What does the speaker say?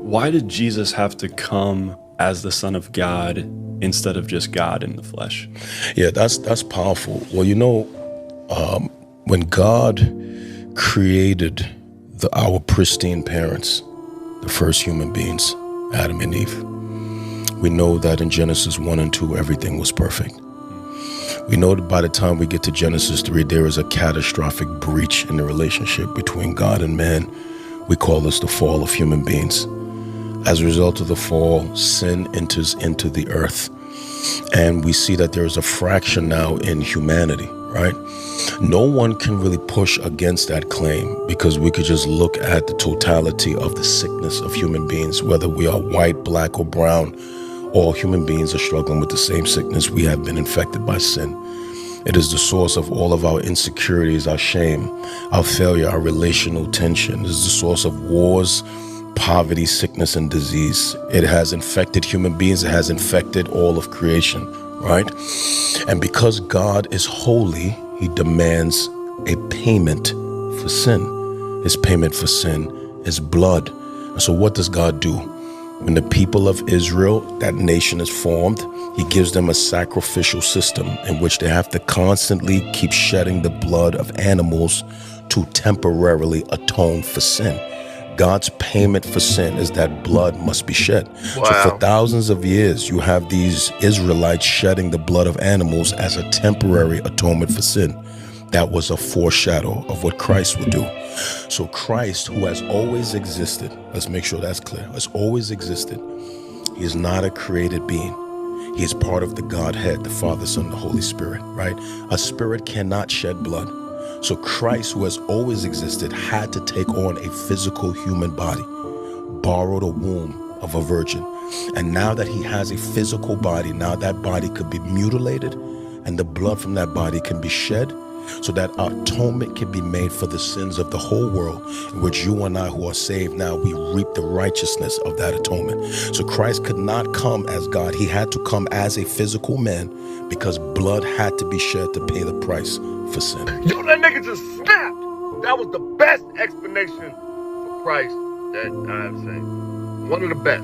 Why did Jesus have to come as the Son of God instead of just God in the flesh? Yeah, that's powerful. Well, when God created our pristine parents, the first human beings, Adam and Eve, we know that in Genesis 1 and 2, everything was perfect. We know that by the time we get to Genesis 3, there is a catastrophic breach in the relationship between God and man. We call this the fall of human beings. As a result of the fall, sin enters into the earth. And we see that there is a fraction now in humanity, right? No one can really push against that claim because we could just look at the totality of the sickness of human beings, whether we are white, black, or brown. All human beings are struggling with the same sickness. We have been infected by sin. It is the source of all of our insecurities, our shame, our failure, our relational tension. It is the source of wars, poverty, sickness, and disease. It has infected human beings. It has infected all of creation, right? And because God is holy, he demands a payment for sin. His payment for sin is blood. And so what does God do? When the people of Israel, that nation is formed, he gives them a sacrificial system in which they have to constantly keep shedding the blood of animals to temporarily atone for sin. God's payment for sin is that blood must be shed. Wow. So for thousands of years, you have these Israelites shedding the blood of animals as a temporary atonement for sin. That was a foreshadow of what Christ would do. So Christ, who has always existed, let's make sure that's clear, has always existed. He is not a created being. He is part of the Godhead, the Father, Son, and the Holy Spirit, right? A spirit cannot shed blood. So Christ, who has always existed, had to take on a physical human body, borrowed a womb of a virgin. And now that he has a physical body, now that body could be mutilated and the blood from that body can be shed so that atonement can be made for the sins of the whole world, in which you and I who are saved now, we reap the righteousness of that atonement. So Christ could not come as God. He had to come as a physical man because blood had to be shed to pay the price for sin. Yo, that nigga just snapped. That was the best explanation for Christ that I've seen. One of the best.